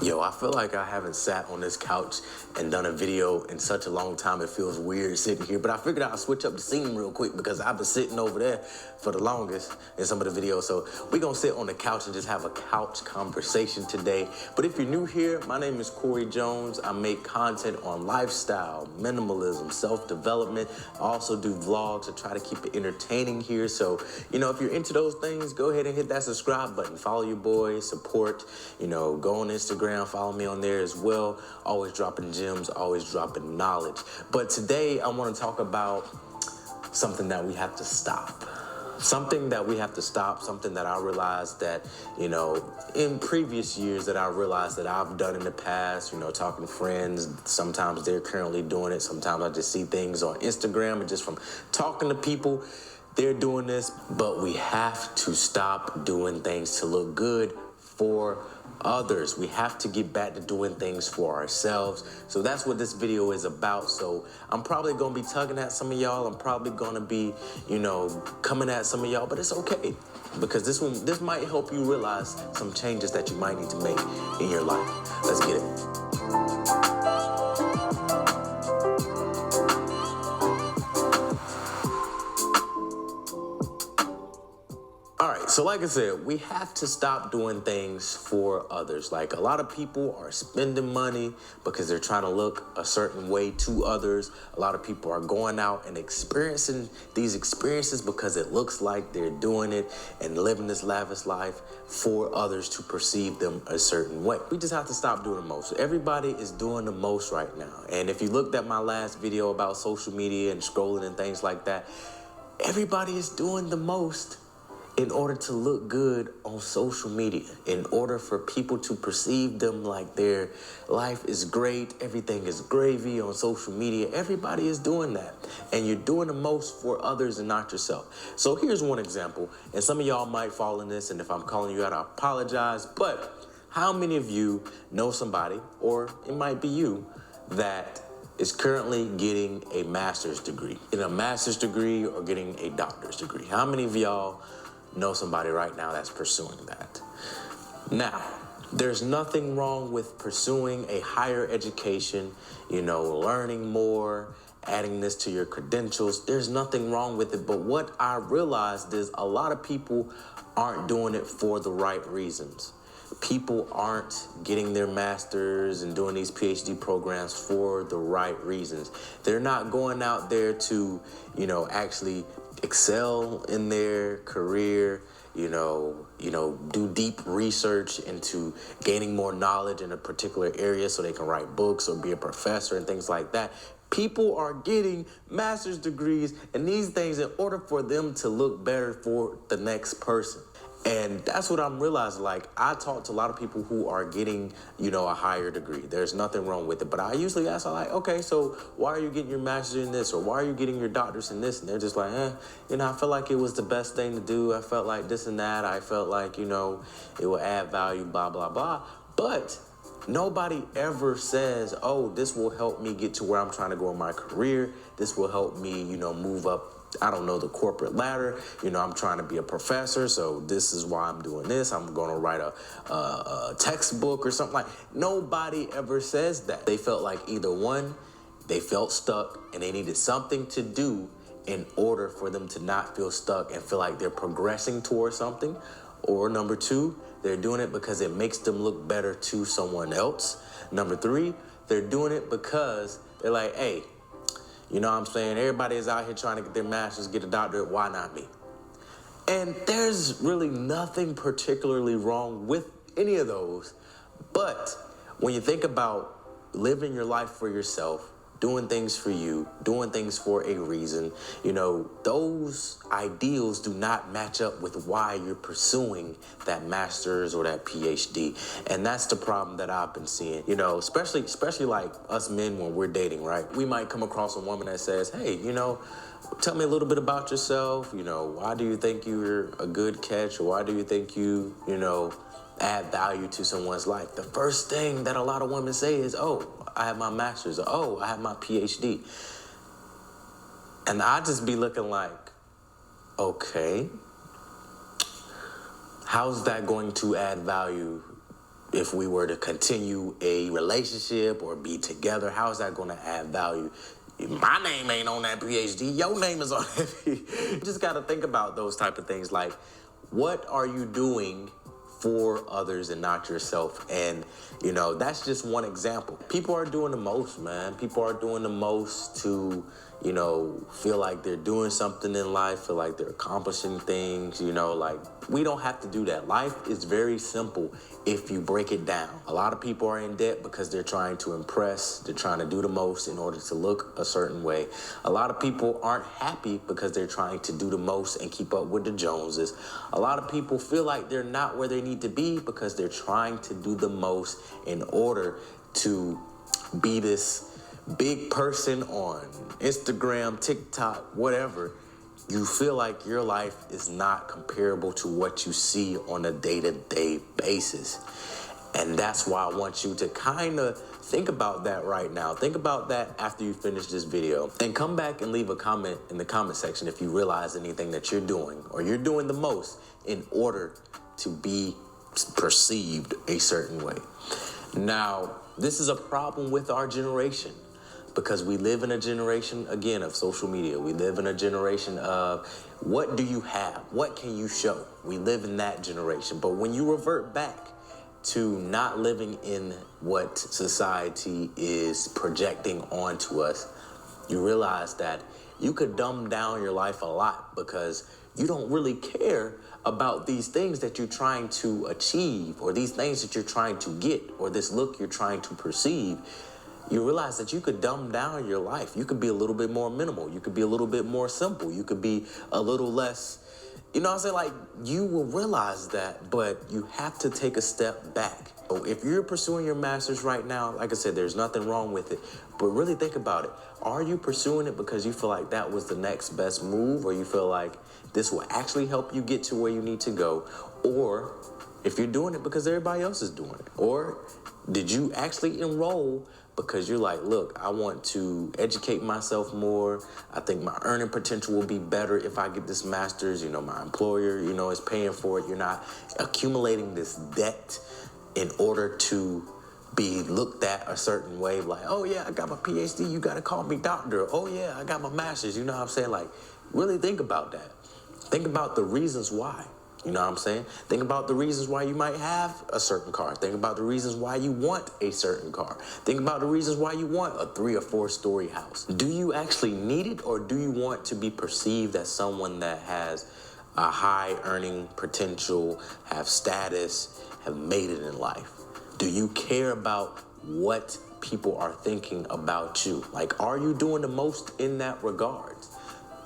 Yo, I feel like I haven't sat on this couch and done a video in such a long time. It feels weird sitting here, but I figured I'd switch up the scene real quick because I've been sitting over there for the longest in some of the videos. So we're gonna sit on the couch and just have a couch conversation today. But if you're new here, my name is Corey Jones. I make content on lifestyle, minimalism, self-development. I also do vlogs. I try to keep it entertaining here. So, if you're into those things, go ahead and hit that subscribe button. Follow your boy, support, go on Instagram. Follow me on there as well. Always dropping gems, always dropping knowledge. But today I want to talk about something that we have to stop. Something that we have to stop, something that I realized that, in previous years that I realized that I've done in the past, talking to friends. Sometimes they're currently doing it. Sometimes I just see things on Instagram and just from talking to people, they're doing this. But we have to stop doing things to look good for others. We have to get back to doing things for ourselves. So that's what this video is about. So I'm probably gonna be tugging at some of y'all. I'm probably gonna be, coming at some of y'all, but it's okay. Because this might help you realize some changes that you might need to make in your life. Let's get it. All right, so like I said, we have to stop doing things for others. Like a lot of people are spending money because they're trying to look a certain way to others. A lot of people are going out and experiencing these experiences because it looks like they're doing it and living this lavish life for others to perceive them a certain way. We just have to stop doing the most. Everybody is doing the most right now. And if you looked at my last video about social media and scrolling and things like that, everybody is doing the most in order to look good on social media, in order for people to perceive them like their life is great, everything is gravy on social media. Everybody is doing that. And you're doing the most for others and not yourself. So here's one example, and some of y'all might fall in this, and if I'm calling you out, I apologize, but how many of you know somebody, or it might be you, that is currently getting a master's degree, getting a master's degree or getting a doctor's degree? How many of y'all know somebody right now that's pursuing that? Now, there's nothing wrong with pursuing a higher education, learning more, adding this to your credentials. There's nothing wrong with it. But what I realized is a lot of people aren't doing it for the right reasons. People aren't getting their masters and doing these PhD programs for the right reasons. They're not going out there to, actually excel in their career, do deep research into gaining more knowledge in a particular area so they can write books or be a professor and things like that. People are getting master's degrees and these things in order for them to look better for the next person. And that's what I'm realizing. Like, I talk to a lot of people who are getting, a higher degree. There's nothing wrong with it. But I usually ask, okay, so why are you getting your master's in this? Or why are you getting your doctor's in this? And they're just like, I felt like it was the best thing to do. I felt like this and that. I felt like, it will add value, blah, blah, blah. But nobody ever says, oh, this will help me get to where I'm trying to go in my career. This will help me, move up, the corporate ladder. I'm trying to be a professor, so this is why I'm doing this. I'm going to write a textbook or something. Like, nobody ever says that. They felt like either one, they felt stuck and they needed something to do in order for them to not feel stuck and feel like they're progressing towards something. Or number two, they're doing it because it makes them look better to someone else. Number three, they're doing it because they're like, hey, everybody is out here trying to get their master's, get a doctorate. Why not me? And there's really nothing particularly wrong with any of those. But when you think about living your life for yourself, doing things for you, doing things for a reason, those ideals do not match up with why you're pursuing that master's or that PhD. And that's the problem that I've been seeing, especially like us men when we're dating, right? We might come across a woman that says, hey, tell me a little bit about yourself. Why do you think you're a good catch? Or why do you think you, add value to someone's life? The first thing that a lot of women say is, oh, I have my master's, or oh, I have my PhD. And I just be looking like, okay, how's that going to add value if we were to continue a relationship or be together, how is that going to add value? My name ain't on that PhD. Your name is on that. You just got to think about those type of things. Like, what are you doing for others and not yourself? And, you know, that's just one example. People are doing the most, man. People are doing the most to, you know, feel like they're doing something in life, feel like they're accomplishing things, you know, like we don't have to do that. Life is very simple if you break it down. A lot of people are in debt because they're trying to impress, they're trying to do the most in order to look a certain way. A lot of people aren't happy because they're trying to do the most and keep up with the Joneses. A lot of people feel like they're not where they need to be because they're trying to do the most in order to be this big person on Instagram, TikTok, whatever. You feel like your life is not comparable to what you see on a day-to-day basis. And that's why I want you to kind of think about that right now. Think about that after you finish this video. And come back and leave a comment in the comment section if you realize anything that you're doing or you're doing the most in order to be perceived a certain way. Now, this is a problem with our generation, because we live in a generation, again, of social media. We live in a generation of what do you have? What can you show? We live in that generation. But when you revert back to not living in what society is projecting onto us, you realize that you could dumb down your life a lot because you don't really care about these things that you're trying to achieve or these things that you're trying to get or this look you're trying to perceive. You realize that you could dumb down your life. You could be a little bit more minimal. You could be a little bit more simple. You could be a little less, you know what I'm saying? Like, you will realize that, but you have to take a step back. So if you're pursuing your master's right now, like I said, there's nothing wrong with it, but really think about it. Are you pursuing it because you feel like that was the next best move, or you feel like this will actually help you get to where you need to go? Or if you're doing it because everybody else is doing it, or did you actually enroll because you're like, look, I want to educate myself more. I think my earning potential will be better if I get this master's. You know, my employer, you know, is paying for it. You're not accumulating this debt in order to be looked at a certain way. Like, oh yeah, I got my PhD. You got to call me doctor. Oh yeah, I got my master's. You know what I'm saying? Like, really think about that. Think about the reasons why. You know what I'm saying? Think about the reasons why you might have a certain car. Think about the reasons why you want a certain car. Think about the reasons why you want a 3 or 4 story house. Do you actually need it, or do you want to be perceived as someone that has a high earning potential, have status, have made it in life? Do you care about what people are thinking about you? Like, are you doing the most in that regard?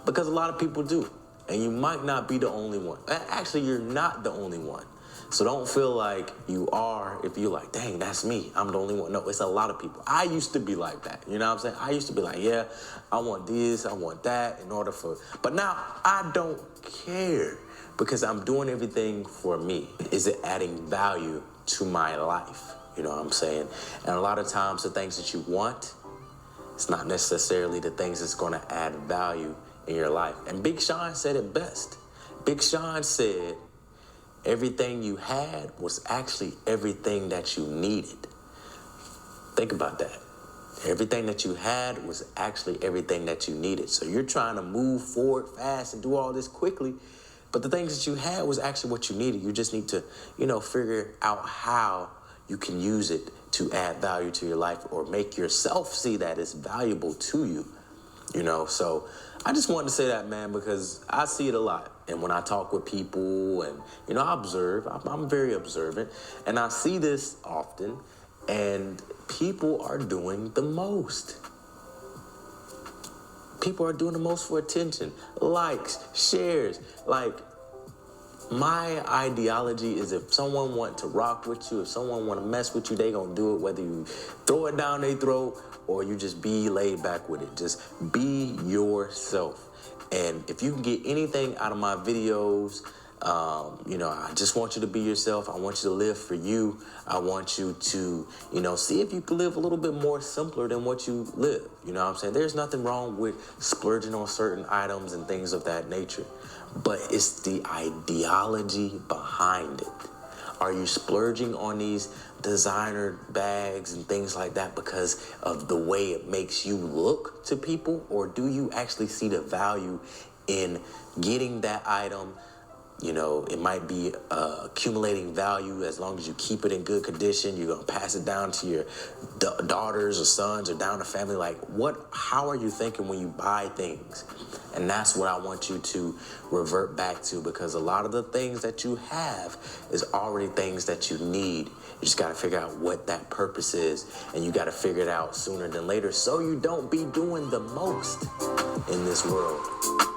Because a lot of people do. And you might not be the only one. Actually, you're not the only one. So don't feel like you are if you're like, dang, that's me. I'm the only one. No, it's a lot of people. I used to be like that. You know what I'm saying? I used to be like, yeah, I want this, I want that in order for... But now I don't care because I'm doing everything for me. Is it adding value to my life? You know what I'm saying? And a lot of times the things that you want, it's not necessarily the things that's going to add value in your life. And Big Sean said it best. Big Sean said everything you had was actually everything that you needed. Think about that. Everything that you had was actually everything that you needed. So you're trying to move forward fast and do all this quickly, but the things that you had was actually what you needed. You just need to, you know, figure out how you can use it to add value to your life or make yourself see that it's valuable to you. You know, so I just wanted to say that, man, because I see it a lot. And when I talk with people and, you know, I observe, I'm very observant, and I see this often, and people are doing the most. People are doing the most for attention, likes, shares. Like, my ideology is if someone want to rock with you, if someone want to mess with you, they gonna do it, whether you throw it down their throat or you just be laid back with it. Just be yourself. And if you can get anything out of my videos, you know, I just want you to be yourself. I want you to live for you. I want you to, you know, see if you can live a little bit more simpler than what you live. You know what I'm saying? There's nothing wrong with splurging on certain items and things of that nature. But it's the ideology behind it. Are you splurging on these designer bags and things like that because of the way it makes you look to people? Or do you actually see the value in getting that item? You know, it might be accumulating value as long as you keep it in good condition. You're gonna pass it down to your daughters or sons or down the family. Like, how are you thinking when you buy things? And that's what I want you to revert back to, because a lot of the things that you have is already things that you need. You just gotta figure out what that purpose is, and you gotta figure it out sooner than later so you don't be doing the most in this world.